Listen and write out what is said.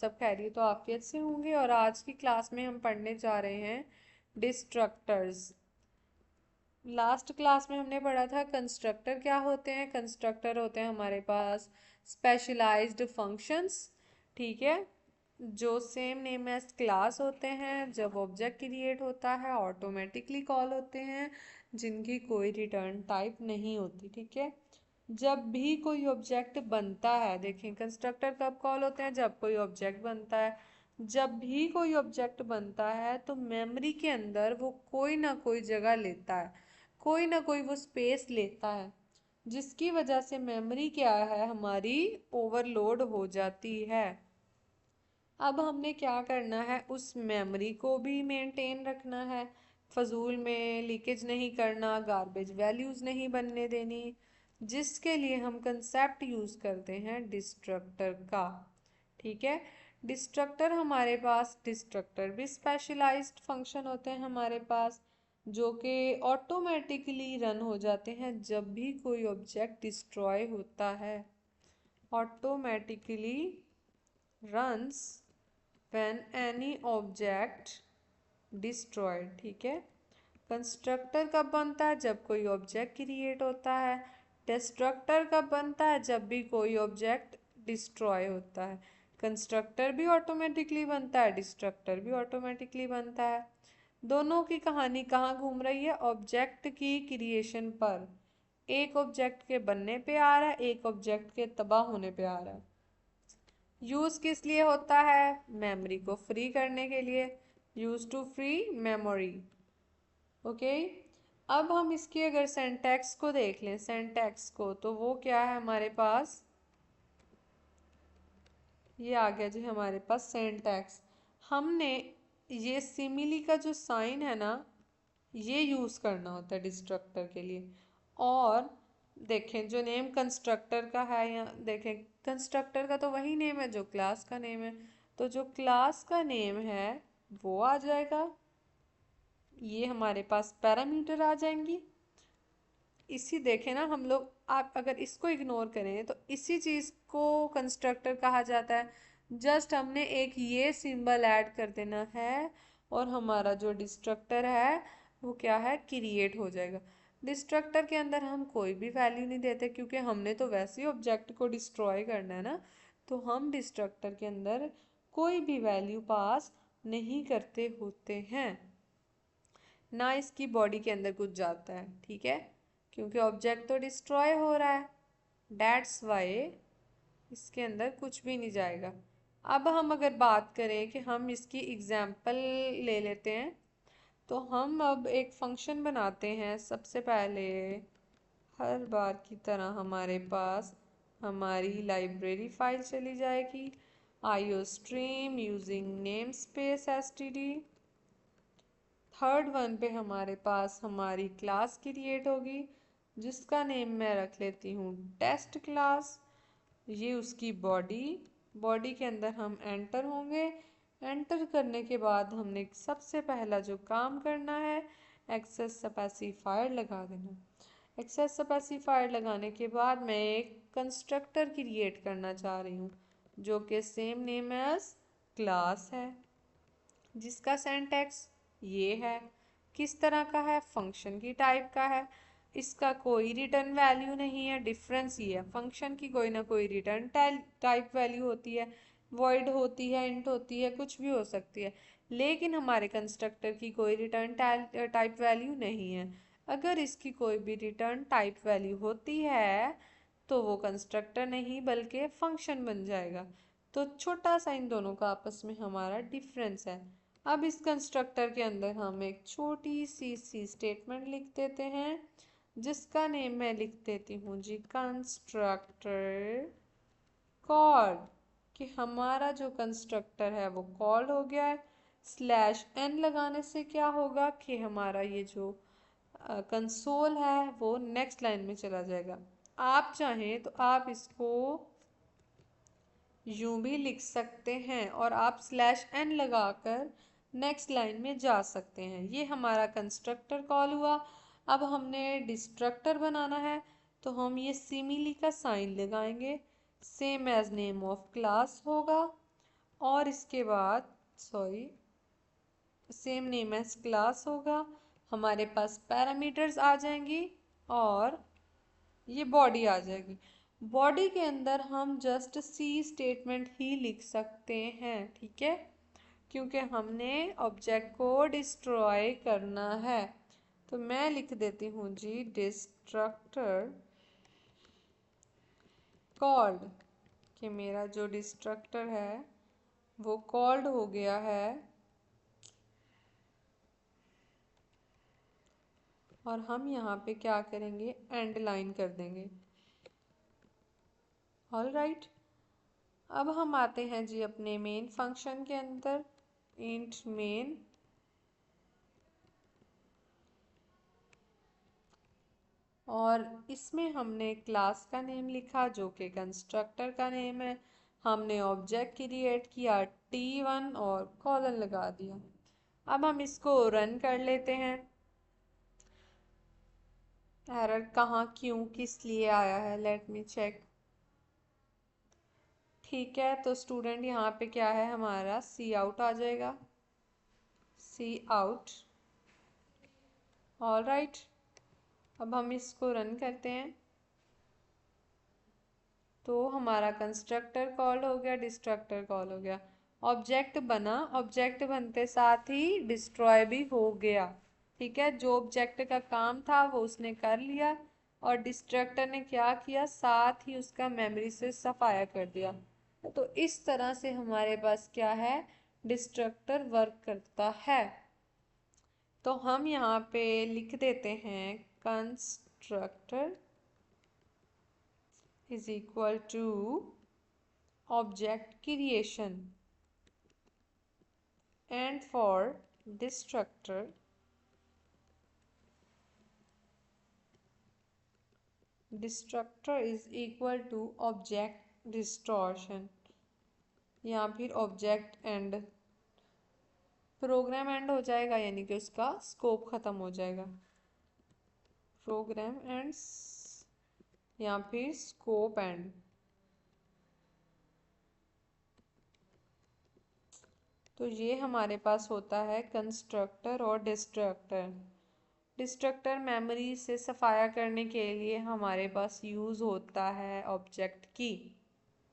सब खैरियत तो आफियत से होंगे। और आज की क्लास में हम पढ़ने जा रहे हैं डिस्ट्रक्टर्स। लास्ट क्लास में हमने पढ़ा था कंस्ट्रक्टर क्या होते हैं। कंस्ट्रक्टर होते हैं हमारे पास स्पेशलाइज्ड फंक्शंस, ठीक है, जो सेम नेम एज क्लास होते हैं। जब ऑब्जेक्ट क्रिएट होता है ऑटोमेटिकली कॉल होते हैं, जिनकी कोई रिटर्न टाइप नहीं होती, ठीक है। जब भी कोई ऑब्जेक्ट बनता है, देखें कंस्ट्रक्टर कब कॉल होते हैं, जब कोई ऑब्जेक्ट बनता है। जब भी कोई ऑब्जेक्ट बनता है तो मेमोरी के अंदर वो कोई ना कोई जगह लेता है, कोई ना कोई वो स्पेस लेता है, जिसकी वजह से मेमोरी क्या है हमारी ओवरलोड हो जाती है। अब हमने क्या करना है, उस मेमोरी को भी मेंटेन रखना है, फजूल में लीकेज नहीं करना, गार्बेज वैल्यूज नहीं बनने देनी, जिसके लिए हम कंसेप्ट यूज करते हैं डिस्ट्रक्टर का, ठीक है। डिस्ट्रक्टर हमारे पास, डिस्ट्रक्टर भी स्पेशलाइज्ड फंक्शन होते हैं हमारे पास, जो कि ऑटोमेटिकली रन हो जाते हैं जब भी कोई ऑब्जेक्ट डिस्ट्रॉय होता है। Automatically runs when any object destroyed, ठीक है। कंस्ट्रक्टर कब बनता है, जब कोई ऑब्जेक्ट क्रिएट होता है। डिस्ट्रक्टर कब बनता है, जब भी कोई ऑब्जेक्ट डिस्ट्रॉय होता है। कंस्ट्रक्टर भी ऑटोमेटिकली बनता है, डिस्ट्रक्टर भी ऑटोमेटिकली बनता है। दोनों की कहानी कहाँ घूम रही है, ऑब्जेक्ट की क्रिएशन पर। एक ऑब्जेक्ट के बनने पे आ रहा है, एक ऑब्जेक्ट के तबाह होने पे आ रहा है। यूज किस लिए होता है, मेमोरी को फ्री करने के लिए, use to free memory, okay. अब हम इसकी अगर सिंटैक्स को देख लें, सिंटैक्स को, तो वो क्या है हमारे पास, ये आ गया जी हमारे पास सिंटैक्स। हमने ये सिमिली का जो साइन है ना, ये यूज करना होता है डिस्ट्रक्टर के लिए। और देखें जो नेम कंस्ट्रक्टर का है, या देखें कंस्ट्रक्टर का तो वही नेम है जो क्लास का नेम है, तो जो क्लास का नेम है वो आ जाएगा, ये हमारे पास पैरामीटर आ जाएंगी। इसी देखें ना हम लोग, आप अगर इसको इग्नोर करें तो इसी चीज को कंस्ट्रक्टर कहा जाता है। जस्ट हमने एक ये सिंबल ऐड कर देना है और हमारा जो डिस्ट्रक्टर है वो क्या है, क्रिएट हो जाएगा। डिस्ट्रक्टर के अंदर हम कोई भी वैल्यू नहीं देते, क्योंकि हमने तो वैसे ही ऑब्जेक्ट को डिस्ट्रॉय करना है ना, तो हम डिस्ट्रक्टर के अंदर कोई भी वैल्यू पास नहीं करते होते हैं, ना इसकी बॉडी के अंदर कुछ जाता है, ठीक है, क्योंकि ऑब्जेक्ट तो डिस्ट्रॉय हो रहा है, डेट्स वाई इसके अंदर कुछ भी नहीं जाएगा। अब हम अगर बात करें कि हम इसकी एग्जाम्पल ले लेते हैं, तो हम अब एक फंक्शन बनाते हैं। सबसे पहले हर बार की तरह हमारे पास हमारी लाइब्रेरी फाइल चली जाएगी, iostream using name space std। Third one पे हमारे पास हमारी क्लास क्रिएट होगी, जिसका नेम मैं रख लेती हूँ टेस्ट क्लास। ये उसकी बॉडी, बॉडी के अंदर हम एंटर होंगे। एंटर करने के बाद हमने सबसे पहला जो काम करना है, एक्सेस स्पेसिफायर लगा देना। एक्सेस स्पेसिफायर लगाने के बाद मैं एक कंस्ट्रक्टर क्रिएट करना चाह रही हूँ, जो कि सेम नेम एज क्लास है, जिसका सिंटैक्स ये है। किस तरह का है, फंक्शन की टाइप का है। इसका कोई रिटर्न वैल्यू नहीं है, डिफरेंस ये है, फंक्शन की कोई ना कोई रिटर्न टाइप वैल्यू होती है, वॉइड होती है, इंट होती है, कुछ भी हो सकती है। लेकिन हमारे कंस्ट्रक्टर की कोई रिटर्न टाइप वैल्यू नहीं है। अगर इसकी कोई भी रिटर्न टाइप वैल्यू होती है तो वो कंस्ट्रक्टर नहीं बल्कि फंक्शन बन जाएगा। तो छोटा सा इन दोनों का आपस में हमारा डिफरेंस है। अब इस कंस्ट्रक्टर के अंदर हम एक छोटी सी स्टेटमेंट लिख देते हैं, जिसका नेम मैं लिख देती हूँ जी कंस्ट्रक्टर कॉल, कि हमारा जो कंस्ट्रक्टर है वो कॉल हो गया है। स्लैश एन लगाने से क्या होगा कि हमारा ये जो कंसोल है वो नेक्स्ट लाइन में चला जाएगा। आप चाहें तो आप इसको यूं भी लिख सकते हैं और आप स्लैश एन लगाकर नेक्स्ट लाइन में जा सकते हैं। ये हमारा कंस्ट्रक्टर कॉल हुआ। अब हमने डिस्ट्रक्टर बनाना है, तो हम ये सिमिली का साइन लगाएंगे, same as name of class होगा। और इसके बाद sorry same name as class होगा, हमारे पास पैरामीटर्स आ जाएंगी और ये बॉडी आ जाएगी। बॉडी के अंदर हम जस्ट सी स्टेटमेंट ही लिख सकते हैं, ठीक है, क्योंकि हमने ऑब्जेक्ट को डिस्ट्रॉय करना है। तो मैं लिख देती हूँ जी डिस्ट्रक्टर कॉल्ड, कि मेरा जो डिस्ट्रक्टर है वो कॉल्ड हो गया है और हम यहाँ पे क्या करेंगे, एंड लाइन कर देंगे। ऑल राइट, अब हम आते हैं जी अपने मेन फंक्शन के अंदर, इंट मेन, और इसमें हमने क्लास का नेम लिखा जो कि कंस्ट्रक्टर का नेम है। हमने ऑब्जेक्ट क्रिएट किया t1 और कॉलन लगा दिया। अब हम इसको रन कर लेते हैं। एरर कहाँ, क्यों, किस लिए आया है, लेट मी चेक। ठीक है, तो स्टूडेंट यहाँ पे क्या है हमारा, सी आउट आ जाएगा, सी आउट। ऑल राइट, अब हम इसको रन करते हैं तो हमारा कंस्ट्रक्टर कॉल हो गया, डिस्ट्रक्टर कॉल हो गया, ऑब्जेक्ट बना, ऑब्जेक्ट बनते साथ ही डिस्ट्रॉय भी हो गया। ठीक है, जो ऑब्जेक्ट का काम था वो उसने कर लिया और डिस्ट्रक्टर ने क्या किया, साथ ही उसका मेमोरी से सफाया कर दिया। तो इस तरह से हमारे पास क्या है, डिस्ट्रक्टर वर्क करता है। तो हम यहाँ पे लिख देते हैं constructor is equal to object creation, and for destructor is equal to object distortion, या फिर ऑब्जेक्ट एंड, प्रोग्राम एंड हो जाएगा यानी कि उसका स्कोप खत्म हो जाएगा, प्रोग्राम एंड या फिर स्कोप एंड। तो ये हमारे पास होता है कंस्ट्रक्टर और डिस्ट्रक्टर। डिस्ट्रक्टर मेमोरी से सफाया करने के लिए हमारे पास यूज़ होता है ऑब्जेक्ट की।